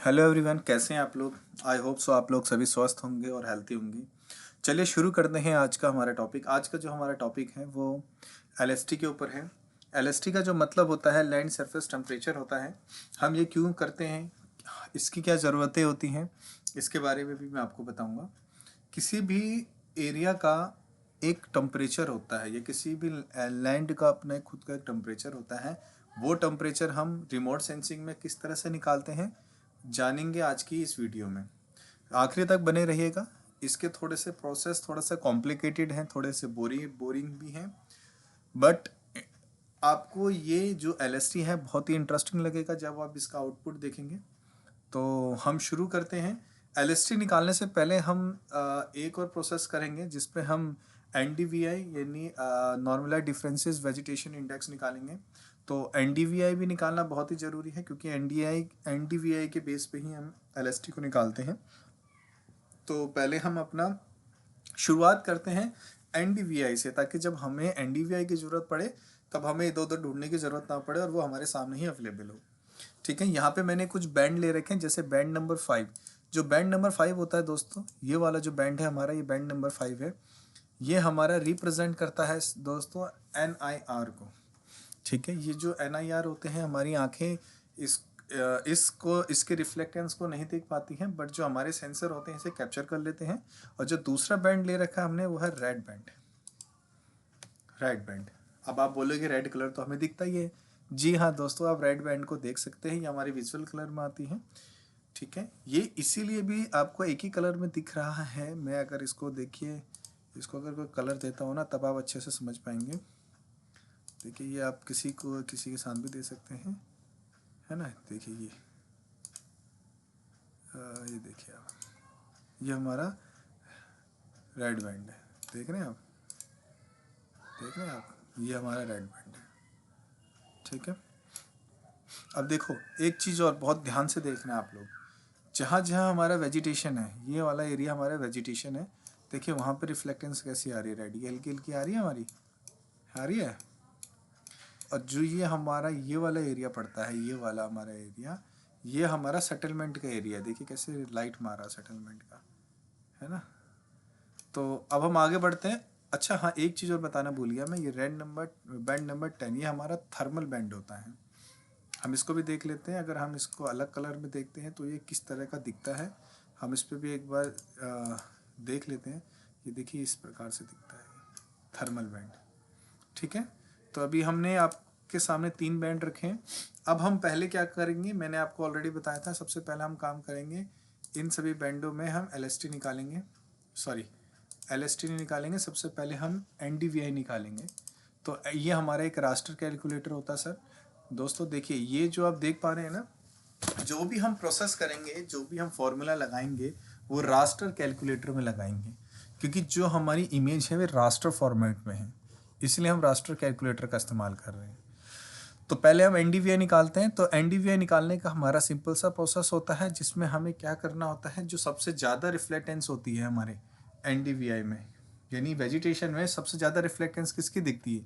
Hello everyone, कैसे हैं आप लोग। आई होप सो आप लोग सभी स्वस्थ होंगे और हेल्थी होंगे। चलिए शुरू करते हैं आज का हमारा टॉपिक। आज का जो हमारा टॉपिक है वो एलएसटी के ऊपर है। एलएसटी का जो मतलब होता है लैंड सरफेस टेम्परेचर होता है। हम ये क्यों करते हैं, इसकी क्या ज़रूरतें होती हैं, इसके बारे में भी मैं आपको बताऊंगा। किसी भी एरिया का एक टेम्परेचर होता है या किसी भी लैंड का अपना एक खुद का एक टेम्परेचर होता है। वो टेम्परेचर हम रिमोट सेंसिंग में किस तरह से निकालते हैं जानेंगे आज की इस वीडियो में। आखिरी तक बने रहिएगा। इसके थोड़े से प्रोसेस थोड़ा सा कॉम्प्लिकेटेड हैं, थोड़े से बोरिंग भी हैं, बट आपको ये जो एलएसटी है बहुत ही इंटरेस्टिंग लगेगा जब आप इसका आउटपुट देखेंगे। तो हम शुरू करते हैं। एलएसटी निकालने से पहले हम एक और प्रोसेस करेंगे जिसपे हम एनडीवीआई यानी नॉर्मलाइज्ड डिफरेंसेस वेजिटेशन इंडेक्स निकालेंगे। तो एनडीवीआई भी निकालना बहुत ही ज़रूरी है क्योंकि एनडीवीआई के बेस पे ही हम एलएसटी को निकालते हैं। तो पहले हम अपना शुरुआत करते हैं एनडीवीआई से, ताकि जब हमें एनडीवीआई की ज़रूरत पड़े तब हमें इधर उधर ढूंढने की ज़रूरत ना पड़े और वो हमारे सामने ही अवेलेबल हो। ठीक है, यहाँ पे मैंने कुछ बैंड ले रखे हैं, जैसे बैंड नंबर 5। जो बैंड नंबर 5 होता है दोस्तों, ये वाला जो बैंड है हमारा, ये बैंड नंबर 5 है। ये हमारा रिप्रेजेंट करता है दोस्तों NIR को। ठीक है, ये जो NIR होते हैं, हमारी आंखें इसको इसके रिफ्लेक्टेंस को नहीं देख पाती हैं, बट जो हमारे सेंसर होते हैं इसे कैप्चर कर लेते हैं। और जो दूसरा बैंड ले रखा है हमने वो है रेड बैंड। रेड बैंड, अब आप बोलोगे रेड कलर तो हमें दिखता ही है। जी हाँ दोस्तों, आप रेड बैंड को देख सकते हैं, ये हमारी विजुअल कलर में आती है। ठीक है, ये इसीलिए भी आपको एक ही कलर में दिख रहा है। मैं अगर इसको देखिए, इसको अगर कोई कलर देता हूँ ना तब आप अच्छे से समझ पाएंगे। देखिए, ये आप किसी को किसी के साथ भी दे सकते हैं, है ना। देखिए ये देखिए आप, ये हमारा रेड बैंड है। देख रहे हैं आप, देख रहे हैं आप, ये हमारा रेड बैंड है। ठीक है, अब देखो एक चीज़ और बहुत ध्यान से देखना है आप लोग। जहाँ जहाँ हमारा वेजिटेशन है, ये वाला एरिया हमारा वेजिटेशन है। देखिए वहाँ पे रिफ्लेक्टेंस कैसी आ रही है, रेड, ये हल्की हल्की आ रही है हमारी, आ रही है। और जो ये हमारा ये वाला एरिया पड़ता है, ये वाला हमारा एरिया, ये हमारा सेटलमेंट का एरिया है। देखिए कैसे लाइट मारा सेटलमेंट का, है ना। तो अब हम आगे बढ़ते हैं। अच्छा हाँ, एक चीज़ और बताना भूल गया मैं, ये बैंड नंबर 10, ये हमारा थर्मल बैंड होता है। हम इसको भी देख लेते हैं। अगर हम इसको अलग कलर में देखते हैं तो ये किस तरह का दिखता है, हम इस पर भी एक बार देख लेते हैं। ये देखिए इस प्रकार से दिखता है थर्मल बैंड। ठीक है, तो अभी हमने आपके सामने 3 बैंड रखे हैं। अब हम पहले क्या करेंगे, मैंने आपको ऑलरेडी बताया था। सबसे पहले हम काम करेंगे, इन सभी बैंडों में हम एलएसटी निकालेंगे। सॉरी, एलएसटी नहीं निकालेंगे, सबसे पहले हम एनडीवीआई निकालेंगे। तो ये हमारा एक रास्टर कैलकुलेटर होता है सर। दोस्तों देखिए, ये जो आप देख पा रहे हैं ना, जो भी हम प्रोसेस करेंगे, जो भी हम फॉर्मूला लगाएंगे, वो रास्टर कैलकुलेटर में लगाएंगे। क्योंकि जो हमारी इमेज है वो रास्टर फॉर्मेट में है, इसलिए हम रास्टर कैलकुलेटर का इस्तेमाल कर रहे हैं। तो पहले हम एनडीवीआई निकालते हैं। तो एनडीवीआई निकालने का हमारा सिंपल सा प्रोसेस होता है, जिसमें हमें क्या करना होता है, जो सबसे ज़्यादा रिफ्लेक्टेंस होती है हमारे एनडीवीआई में, यानी वेजिटेशन में सबसे ज़्यादा रिफ्लेक्टेंस किसकी दिखती है,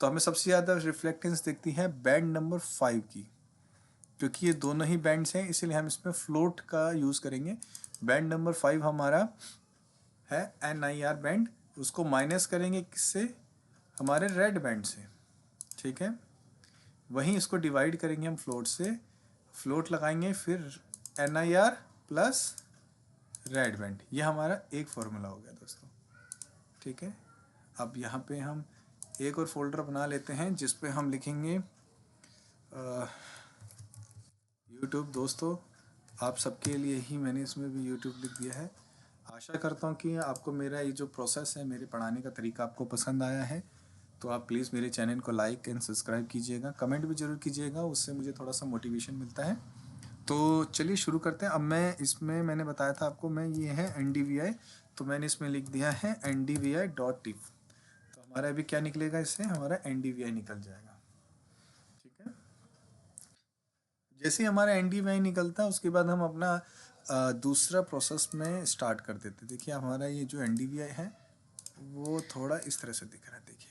तो हमें सबसे ज़्यादा रिफ्लेक्टेंस दिखती है बैंड नंबर 5 की। क्योंकि ये दोनों ही बैंड्स हैं इसलिए हम इसमें फ्लोट का यूज़ करेंगे। बैंड नंबर 5 हमारा है NIR बैंड, उसको माइनस करेंगे किससे, हमारे रेड बैंड से। ठीक है, वहीं इसको डिवाइड करेंगे हम फ्लोट से, फ्लोट लगाएंगे, फिर NIR प्लस रेड बैंड, ये हमारा एक फॉर्मूला हो गया दोस्तों। ठीक है, अब यहाँ पे हम एक और फोल्डर बना लेते हैं जिस पे हम लिखेंगे यूट्यूब। दोस्तों आप सबके लिए ही मैंने इसमें भी यूट्यूब लिख दिया है। आशा करता हूँ कि आपको मेरा ये जो प्रोसेस है, मेरे पढ़ाने का तरीका आपको पसंद आया है। तो आप प्लीज़ मेरे चैनल को लाइक एंड सब्सक्राइब कीजिएगा, कमेंट भी ज़रूर कीजिएगा, उससे मुझे थोड़ा सा मोटिवेशन मिलता है। तो चलिए शुरू करते हैं। अब मैं इसमें मैंने बताया था आपको, मैं ये है NDVI, तो मैंने इसमें लिख दिया है NDVI.tif। तो हमारा अभी क्या निकलेगा, इससे हमारा NDVI निकल जाएगा। ठीक है, जैसे ही हमारा NDVI निकलता है उसके बाद हम अपना दूसरा प्रोसेस में स्टार्ट कर देते। देखिए हमारा ये जो NDVI है वो थोड़ा इस तरह से दिख रहा है। देखिए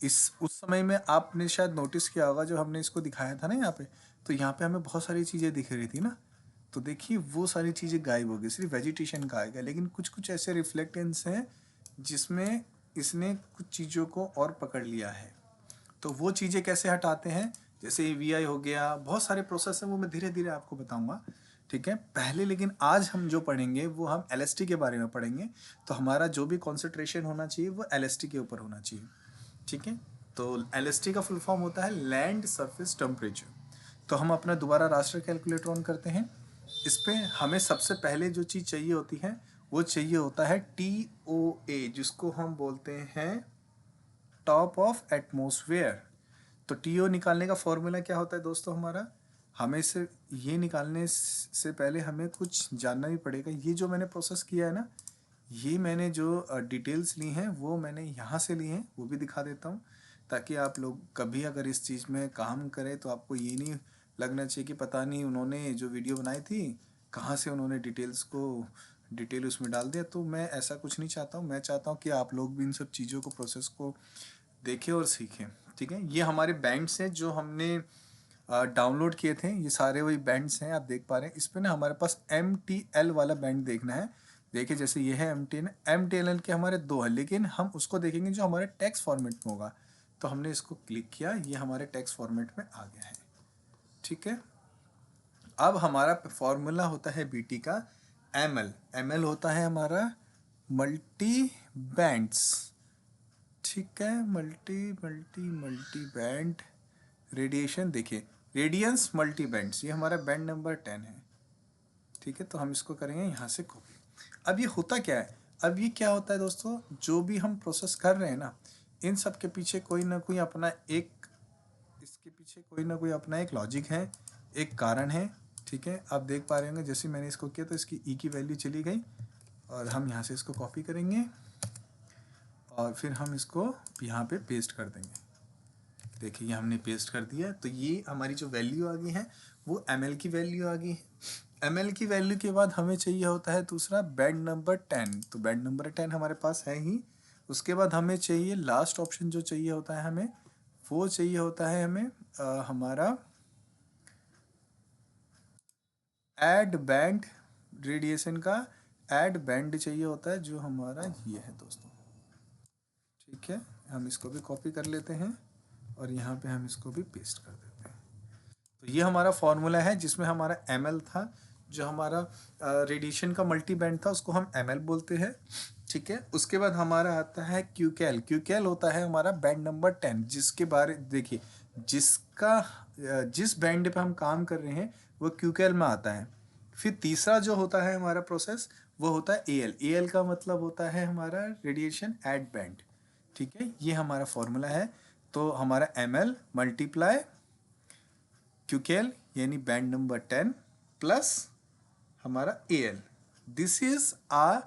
इस उस समय में आपने शायद नोटिस किया होगा, जो हमने इसको दिखाया था ना यहाँ पे, तो यहाँ पे हमें बहुत सारी चीज़ें दिख रही थी ना। तो देखिए वो सारी चीज़ें गायब हो गई, सिर्फ वेजिटेशन का आएगा। लेकिन कुछ कुछ ऐसे रिफ्लेक्टेंस हैं जिसमें इसने कुछ चीज़ों को और पकड़ लिया है। तो वो चीज़ें कैसे हटाते हैं, जैसे VI हो गया, बहुत सारे प्रोसेस हैं, वो मैं धीरे धीरे आपको बताऊंगा, ठीक है। पहले लेकिन आज हम जो पढ़ेंगे वो हम LST के बारे में पढ़ेंगे। तो हमारा जो भी कॉन्सेंट्रेशन होना चाहिए वो LST के ऊपर होना चाहिए, ठीक है। तो LST का फुल फॉर्म होता है लैंड सरफेस टेम्परेचर। तो हम अपना दोबारा रास्टर कैलकुलेटर ऑन करते हैं। इस पर हमें सबसे पहले जो चीज़ चाहिए होती है वो चाहिए होता है TOA, जिसको हम बोलते हैं टॉप ऑफ एटमॉस्फेयर। तो TO निकालने का फॉर्मूला क्या होता है दोस्तों हमारा, हमें से ये निकालने से पहले हमें कुछ जानना भी पड़ेगा। ये जो मैंने प्रोसेस किया है ना, ये मैंने जो डिटेल्स ली हैं वो मैंने यहाँ से ली हैं, वो भी दिखा देता हूँ, ताकि आप लोग कभी अगर इस चीज़ में काम करें तो आपको ये नहीं लगना चाहिए कि पता नहीं उन्होंने जो वीडियो बनाई थी कहाँ से उन्होंने डिटेल उसमें डाल दिया। तो मैं ऐसा कुछ नहीं चाहता हूँ। मैं चाहता हूँ कि आप लोग भी इन सब चीज़ों को, प्रोसेस को देखें और सीखें, ठीक है। ये हमारे बैंड्स हैं जो हमने डाउनलोड किए थे, ये सारे वही बैंड्स हैं, आप देख पा रहे हैं। इस पर ना हमारे पास MTL वाला बैंड देखना है। देखिए जैसे ये है MTL के हमारे 2 हैं, लेकिन हम उसको देखेंगे जो हमारे टेक्स्ट फॉर्मेट में होगा। तो हमने इसको क्लिक किया, ये हमारे टेक्स्ट फॉर्मेट में आ गया है, ठीक है। अब हमारा फॉर्मूला होता है BT का ML होता है हमारा मल्टी बैंड्स, ठीक है। मल्टी बैंड रेडिएशन, देखिए रेडियंस मल्टी बैंड्स, ये हमारा बैंड नंबर 10 है, ठीक है। तो हम इसको करेंगे यहाँ से कॉपी। अब ये होता क्या है, अब ये क्या होता है दोस्तों, जो भी हम प्रोसेस कर रहे हैं ना, इन सब के पीछे कोई ना कोई अपना एक, इसके पीछे कोई ना कोई अपना एक लॉजिक है, एक कारण है, ठीक है। आप देख पा रहे होंगे जैसे मैंने इसको किया तो इसकी E की वैल्यू चली गई, और हम यहाँ से इसको कॉपी करेंगे और फिर हम इसको यहाँ पे पेस्ट कर देंगे। देखिए ये हमने पेस्ट कर दिया, तो ये हमारी जो वैल्यू आ गई है वो ML की वैल्यू आ गई है। ML की वैल्यू के बाद हमें चाहिए होता है दूसरा बैंड नंबर 10। तो बैंड नंबर 10 हमारे पास है ही। उसके बाद हमें चाहिए लास्ट ऑप्शन जो चाहिए होता है हमें, वो चाहिए होता है हमें हमारा ऐड बैंड रेडिएशन का ऐड बैंड चाहिए होता है, जो हमारा ये है दोस्तों, ठीक है। हम इसको भी कॉपी कर लेते हैं और यहाँ पे हम इसको भी पेस्ट कर देते हैं। तो ये हमारा फॉर्मूला है जिसमें हमारा ML था, जो हमारा रेडिएशन का मल्टी बैंड था उसको हम ML बोलते हैं, ठीक है। उसके बाद हमारा आता है QCal होता है हमारा बैंड नंबर 10, जिसके बारे देखिए जिस बैंड पे हम काम कर रहे हैं वो QCal में आता है। फिर तीसरा जो होता है हमारा प्रोसेस वो होता है AL का मतलब होता है हमारा रेडिएशन एट बैंड, ठीक है। ये हमारा फॉर्मूला है। तो हमारा ML मल्टीप्लाई QCal यानी बैंड नंबर 10 प्लस हमारा AL, this is a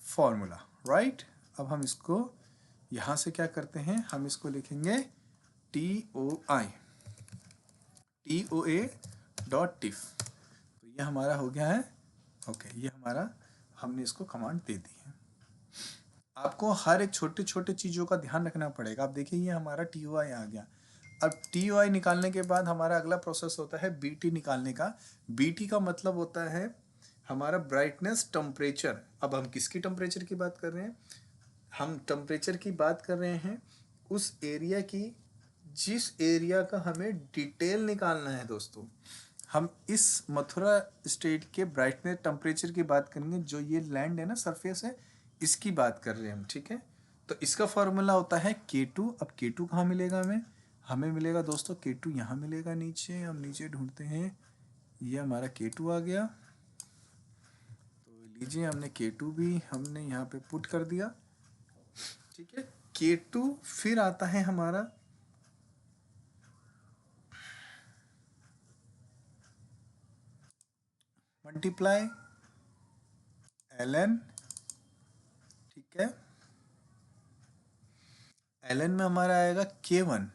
formula, right. अब हम इसको यहाँ से क्या करते हैं, हम इसको लिखेंगे TOA.tif। तो ये हमारा हो गया है, ओके। ये हमारा, हमने इसको कमांड दे दी है। आपको हर एक छोटे छोटे चीज़ों का ध्यान रखना पड़ेगा। आप देखिए ये हमारा TOI आ गया। अब TOI निकालने के बाद हमारा अगला प्रोसेस होता है BT निकालने का। BT का मतलब होता है हमारा ब्राइटनेस टेम्परेचर। अब हम किसकी टेम्परेचर की बात कर रहे हैं, हम टेम्परेचर की बात कर रहे हैं उस एरिया की जिस एरिया का हमें डिटेल निकालना है दोस्तों। हम इस मथुरा स्टेट के ब्राइटनेस टेम्परेचर की बात करेंगे, जो ये लैंड है ना, सरफेस है, इसकी बात कर रहे हैं हम, ठीक है। तो इसका फॉर्मूला होता है K2। अब K2 कहाँ मिलेगा हमें मिलेगा दोस्तों, K2 यहाँ मिलेगा नीचे। हम नीचे ढूंढते हैं, ये हमारा K2 आ गया। तो लीजिए हमने K2 भी हमने यहाँ पे पुट कर दिया, ठीक है। K2 फिर आता है हमारा मल्टीप्लाई ln, ठीक है। ln में हमारा आएगा K1।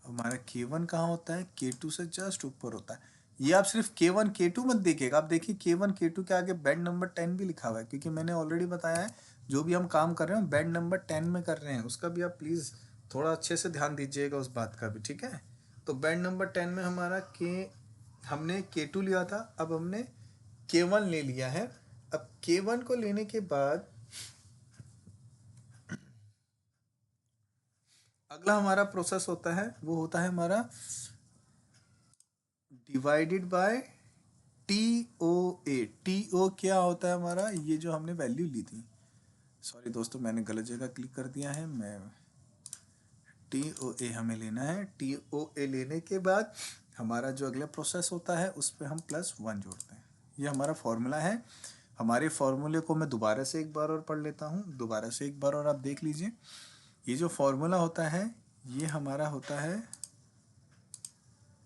हमारा K1 कहाँ होता है, K2 से जस्ट ऊपर होता है। ये आप सिर्फ K1 K2 मत देखिएगा, आप देखिए K1 K2 के आगे बैंड नंबर 10 भी लिखा हुआ है, क्योंकि मैंने ऑलरेडी बताया है जो भी हम काम कर रहे हैं बैंड नंबर 10 में कर रहे हैं। उसका भी आप प्लीज़ थोड़ा अच्छे से ध्यान दीजिएगा उस बात का भी, ठीक है। तो बैंड नंबर 10 में हमारा हमने K2 लिया था, अब हमने K1 ले लिया है। अब K1 को लेने के बाद अगला हमारा प्रोसेस होता है, वो होता है हमारा डिवाइडेड बाय TOA। TO क्या होता है हमारा, ये जो हमने वैल्यू ली थी, सॉरी दोस्तों मैंने गलत जगह क्लिक कर दिया है, मैं TOA हमें लेना है। TOA लेने के बाद हमारा जो अगला प्रोसेस होता है उस पर हम +1 जोड़ते हैं। ये हमारा फॉर्मूला है। हमारे फॉर्मूले को मैं दोबारा से एक बार और पढ़ लेता हूँ, दोबारा से एक बार और आप देख लीजिए। ये जो फॉर्मूला होता है ये हमारा होता है,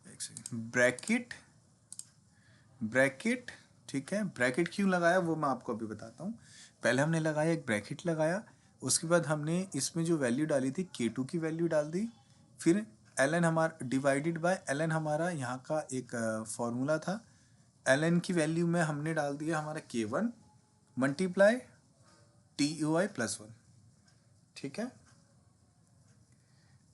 एक सेकेंड, ब्रैकेट, ब्रैकेट, ठीक है। ब्रैकेट क्यों लगाया वो मैं आपको अभी बताता हूँ। पहले हमने लगाया, एक ब्रैकेट लगाया, उसके बाद हमने इसमें जो वैल्यू डाली थी K2 की वैल्यू डाल दी, फिर ln हमारा डिवाइडेड बाय ln हमारा यहाँ का एक फॉर्मूला था, ln की वैल्यू में हमने डाल दिया हमारा K1 मल्टीप्लाई TOI +1, ठीक है।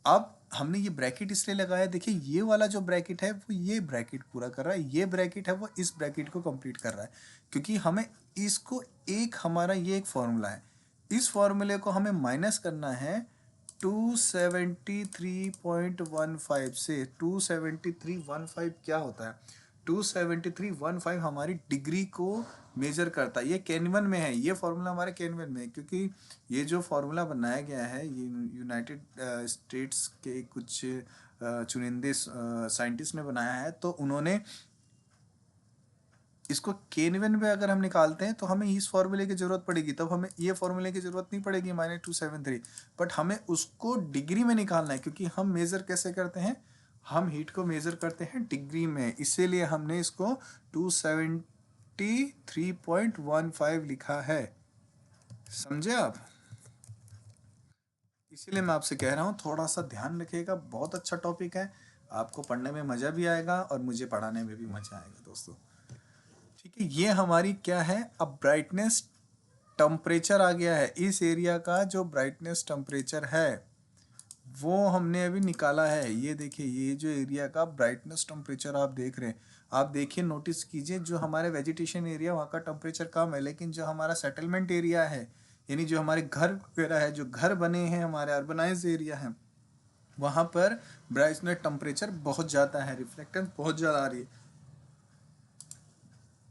अब हमने ये ब्रैकेट इसलिए लगाया, देखिए ये वाला जो ब्रैकेट है वो ये ब्रैकेट पूरा कर रहा है, ये ब्रैकेट है वो इस ब्रैकेट को कंप्लीट कर रहा है, क्योंकि हमें इसको एक हमारा ये एक फॉर्मूला है, इस फॉर्मूले को हमें माइनस करना है 273.15 से। 273.15 क्या होता है, 273.15 हमारी डिग्री को मेजर करता है। ये केल्विन में है, ये फॉर्मूला हमारे केल्विन में है, क्योंकि ये जो फॉर्मूला बनाया गया है ये यूनाइटेड स्टेट्स के कुछ चुनिंदे साइंटिस्ट ने बनाया है, तो उन्होंने इसको केल्विन में अगर हम निकालते हैं तो हमें इस फॉर्मूले की ज़रूरत पड़ेगी, तब हमें ये फॉर्मूले की ज़रूरत नहीं पड़ेगी -273, बट हमें उसको डिग्री में निकालना है, क्योंकि हम मेज़र कैसे करते हैं, हम हीट को मेज़र करते हैं डिग्री में, इसीलिए हमने इसको 273.15 लिखा है, समझे आप। इसीलिए मैं आपसे कह रहा हूँ थोड़ा सा ध्यान रखिएगा, बहुत अच्छा टॉपिक है, आपको पढ़ने में मज़ा भी आएगा और मुझे पढ़ाने में भी मज़ा आएगा दोस्तों, ठीक है। ये हमारी क्या है, अब ब्राइटनेस टेम्परेचर आ गया है, इस एरिया का जो ब्राइटनेस टेम्परेचर है वो हमने अभी निकाला है। ये देखिए, ये जो एरिया का ब्राइटनेस टेम्परेचर आप देख रहे हैं, आप देखिए, नोटिस कीजिए, जो हमारे वेजिटेशन एरिया वहाँ का टेम्परेचर कम है, लेकिन जो हमारा सेटलमेंट एरिया है, यानी जो हमारे घर वगैरह है, जो घर बने हैं, हमारे अर्बनाइज एरिया है, वहाँ पर ब्राइटनेस टेम्परेचर बहुत ज़्यादा है, रिफ्लेक्टेंस बहुत ज़्यादा आ रही है,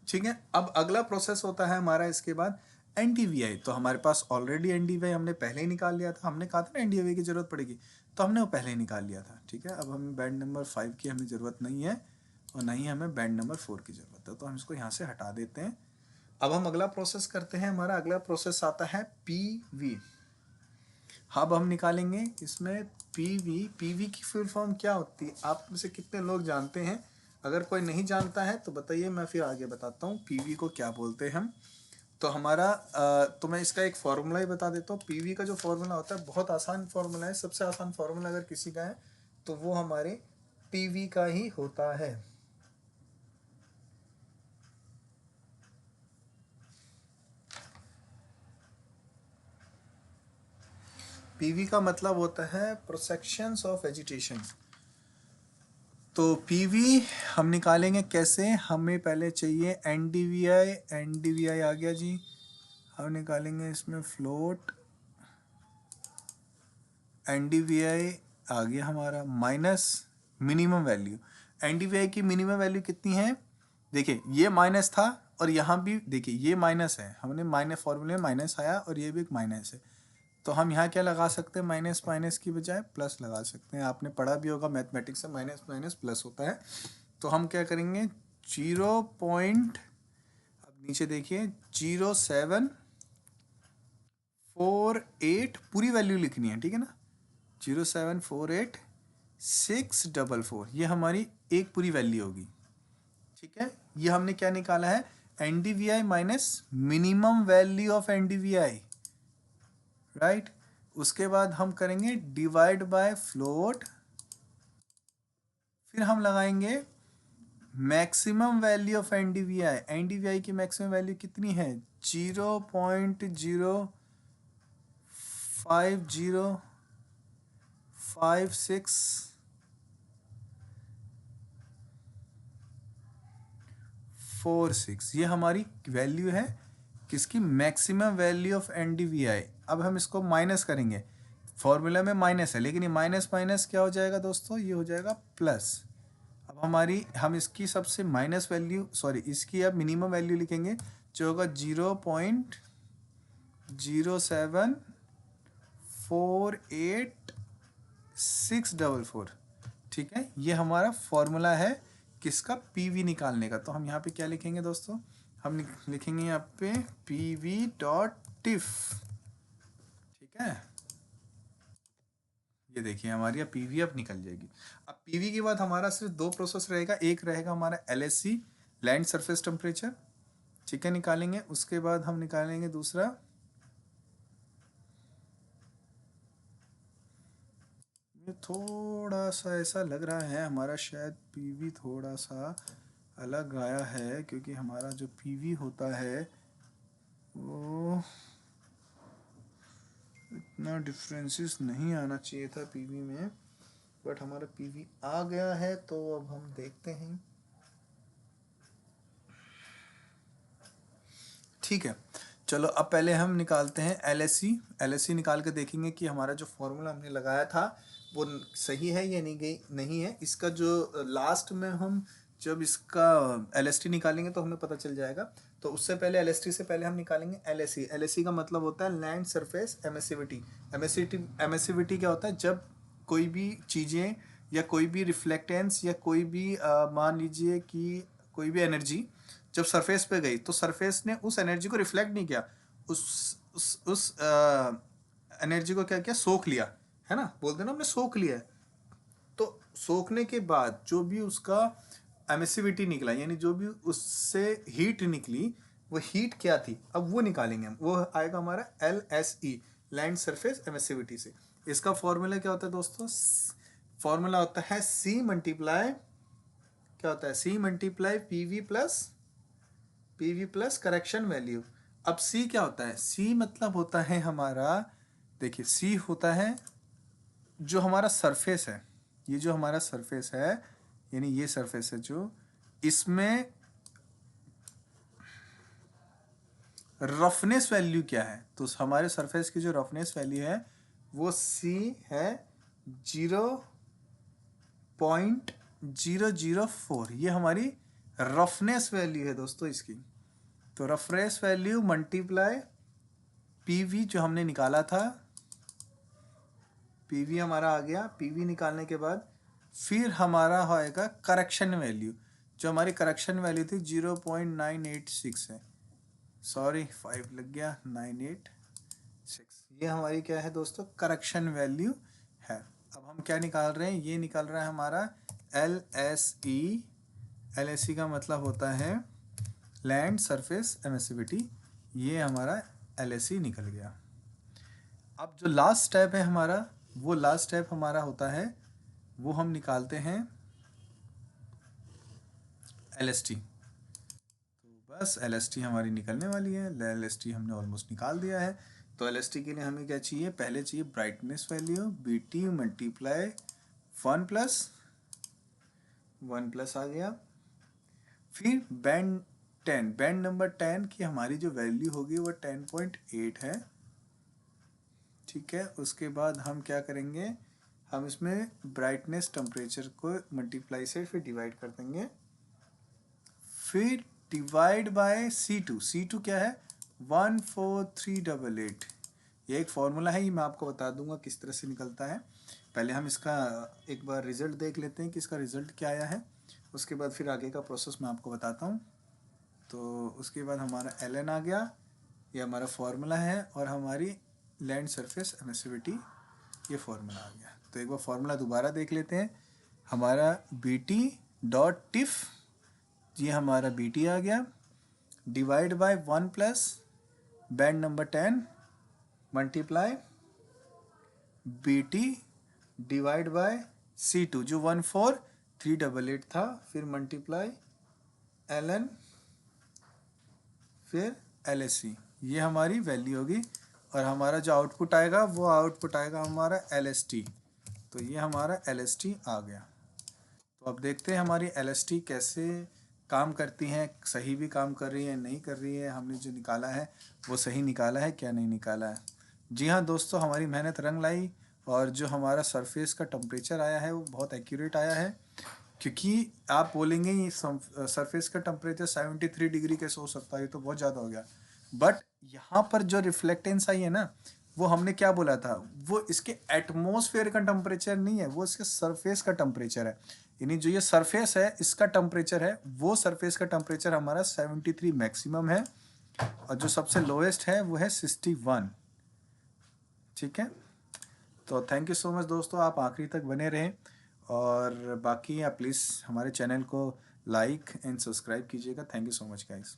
ठीक है। अब अगला प्रोसेस होता है हमारा इसके बाद NDVI। तो हमारे पास ऑलरेडी NDVI हमने पहले ही निकाल लिया था, हमने कहा था ना NDVI की ज़रूरत पड़ेगी, तो हमने वो पहले ही निकाल लिया था, ठीक है। अब हमें बैंड नंबर 5 की हमें ज़रूरत नहीं है और नहीं हमें बैंड नंबर 4 की ज़रूरत है, तो हम इसको यहाँ से हटा देते हैं। अब हम अगला प्रोसेस करते हैं, हमारा अगला प्रोसेस आता है PV। अब हम निकालेंगे इसमें PV की फुल फॉर्म क्या होती है, आप में से कितने लोग जानते हैं, अगर कोई नहीं जानता है तो बताइए, मैं फिर आगे बताता हूँ PV को क्या बोलते हैं हम। तो हमारा तो मैं इसका एक फार्मूला ही बता देता हूँ। PV का जो फार्मूला होता है बहुत आसान फार्मूला है, सबसे आसान फार्मूला अगर किसी का है तो वो हमारे PV का ही होता है। PV का मतलब होता है प्रोसेक्शंस ऑफ वेजिटेशन। तो PV हम निकालेंगे कैसे, हमें पहले चाहिए NDVI आ गया जी, हम निकालेंगे इसमें फ्लोट, NDVI आ गया हमारा, माइनस मिनिमम वैल्यू। NDVI की मिनिमम वैल्यू कितनी है, देखिए ये माइनस था और यहाँ भी देखिए ये माइनस है, हमने माइनस फॉर्मूले में माइनस आया और ये भी एक माइनस है, तो हम यहाँ क्या लगा सकते हैं, माइनस माइनस की बजाय प्लस लगा सकते हैं। आपने पढ़ा भी होगा मैथमेटिक्स से, माइनस माइनस प्लस होता है। तो हम क्या करेंगे, 0 पॉइंट, अब नीचे देखिए 0748 पूरी वैल्यू लिखनी है, ठीक है ना, 0748644, ये हमारी एक पूरी वैल्यू होगी, ठीक है। ये हमने क्या निकाला है, NDVI minus minimum value of NDVI, right. उसके बाद हम करेंगे डिवाइड बाय फ्लोट, फिर हम लगाएंगे maximum value of NDVI। NDVI की मैक्सिमम वैल्यू कितनी है, 0.05056, 0.46 ये हमारी वैल्यू है किसकी, मैक्सिमम वैल्यू ऑफ NdVi। अब हम इसको माइनस करेंगे, फॉर्मूला में माइनस है लेकिन ये माइनस माइनस क्या हो जाएगा दोस्तों, ये हो जाएगा प्लस। अब हम इसकी सबसे माइनस वैल्यू, सॉरी इसकी अब मिनिमम वैल्यू लिखेंगे जो होगा 0.0748644। ठीक है, ये हमारा फॉर्मूला है किसका, PV निकालने का। तो हम यहाँ पे क्या लिखेंगे दोस्तों, हम लिखेंगे यहाँ पे PV.tif। ठीक है, ये देखिए हमारी अब PV अब निकल जाएगी। अब PV के बाद हमारा सिर्फ दो प्रोसेस रहेगा, एक रहेगा हमारा LSC लैंड सरफेस टेम्परेचर, ठीक है, निकालेंगे। उसके बाद हम निकालेंगे दूसरा ये थोड़ा सा ऐसा लग रहा है हमारा शायद PV थोड़ा सा अलग आया है, क्योंकि हमारा जो PV होता है वो इतना डिफरेंसेस नहीं आना चाहिए था PV में, बट हमारा PV आ गया है। तो अब हम देखते हैं, ठीक है। चलो अब पहले हम निकालते हैं LSC निकाल के देखेंगे कि हमारा जो फॉर्मूला हमने लगाया था वो सही है या नहीं है। इसका जो लास्ट में हम जब इसका LST निकालेंगे तो हमें पता चल जाएगा। तो उससे पहले LST से पहले हम निकालेंगे LSC का मतलब होता है लैंड सरफेस एमिसिविटी। एमिसिविटी क्या होता है, जब कोई भी चीज़ें या कोई भी रिफ्लेक्टेंस या कोई भी मान लीजिए कि कोई भी एनर्जी जब सरफेस पे गई तो सरफेस ने उस एनर्जी को रिफ्लेक्ट नहीं किया, उस एनर्जी को क्या किया, सोख लिया, है ना, बोलते ना हमने सोख लिया है। तो सोखने के बाद जो भी उसका एमिसिविटी निकला, यानी जो भी उससे हीट निकली, वो हीट क्या थी अब वो निकालेंगे हम। वो आएगा हमारा LSE लैंड सरफेस एमिसिविटी से। इसका फॉर्मूला क्या होता है दोस्तों, फॉर्मूला होता है C मल्टीप्लाई, क्या होता है, C multiply PV plus correction value. अब C क्या होता है, C मतलब होता है हमारा, देखिए C होता है जो हमारा सरफेस है, ये जो हमारा सरफेस है, यानी ये सरफेस है जो, इसमें रफनेस वैल्यू क्या है, तो हमारे सरफेस की जो रफनेस वैल्यू है वो C है 0.004। ये हमारी रफनेस वैल्यू है दोस्तों इसकी। तो रफनेस वैल्यू मल्टीप्लाई PV जो हमने निकाला था, PV हमारा आ गया। PV निकालने के बाद फिर हमारा होएगा करेक्शन वैल्यू, जो हमारी करेक्शन वैल्यू थी 0.986 है, सॉरी 5 लग गया, 986। ये हमारी क्या है दोस्तों, करेक्शन वैल्यू है। अब हम क्या निकाल रहे हैं, ये निकल रहा है हमारा LSE। LSE का मतलब होता है लैंड सरफेस एमिसिविटी। ये हमारा LSE निकल गया। अब जो लास्ट स्टेप है हमारा, वो लास्ट स्टेप हमारा होता है, वो हम निकालते हैं LST। तो बस LST हमारी निकलने वाली है। LST हमने ऑलमोस्ट निकाल दिया है। तो LST के लिए हमें क्या चाहिए, पहले चाहिए brightness value BT multiply 1 plus आ गया। फिर बैंड 10, बैंड नंबर 10 की हमारी जो वैल्यू होगी वो 10.8 है। ठीक है, उसके बाद हम क्या करेंगे, हम इसमें ब्राइटनेस टेम्परेचर को मल्टीप्लाई से फिर डिवाइड कर देंगे, फिर डिवाइड बाय C2 क्या है 14388। ये एक फॉर्मूला है, ये मैं आपको बता दूंगा किस तरह से निकलता है। पहले हम इसका एक बार रिजल्ट देख लेते हैं कि इसका रिजल्ट क्या आया है, उसके बाद फिर आगे का प्रोसेस मैं आपको बताता हूँ। तो उसके बाद हमारा LN आ गया, ये हमारा फॉर्मूला है, और हमारी लैंड सरफेस एमिसिविटी ये फॉर्मूला आ गया। तो एक बार फॉर्मूला दोबारा देख लेते हैं। हमारा BT.tif, ये हमारा BT आ गया, divide by 1 plus band number 10 multiply BT divide by C2 जो 14388 था, फिर मल्टीप्लाई LN, फिर LSC। ये हमारी वैल्यू होगी, और हमारा जो आउटपुट आएगा वो आउटपुट आएगा हमारा LST। तो ये हमारा LST आ गया। तो अब देखते हैं हमारी LST कैसे काम करती हैं, सही भी काम कर रही है, नहीं कर रही है, हमने जो निकाला है वो सही निकाला है क्या नहीं निकाला है। जी हाँ दोस्तों, हमारी मेहनत रंग लाई और जो हमारा सरफेस का टेम्परेचर आया है वो बहुत एक्यूरेट आया है। क्योंकि आप बोलेंगे ये सरफेस का टेम्परेचर 73 डिग्री कैसे हो सकता है, ये तो बहुत ज़्यादा हो गया। बट यहाँ पर जो रिफ्लेक्टेंस आई है ना, वो हमने क्या बोला था, वो इसके एटमॉस्फेयर का टेम्परेचर नहीं है, वो इसके सरफेस का टेम्परेचर है। यानी जो ये सरफेस है इसका टेम्परेचर है, वो सरफेस का टेम्परेचर हमारा 73 मैक्सिमम है और जो सबसे लोएस्ट है वो है 61। ठीक है, तो थैंक यू सो मच दोस्तों, आप आखिरी तक बने रहें और बाकी आप प्लीज़ हमारे चैनल को लाइक एंड सब्सक्राइब कीजिएगा। Thank you so much guys.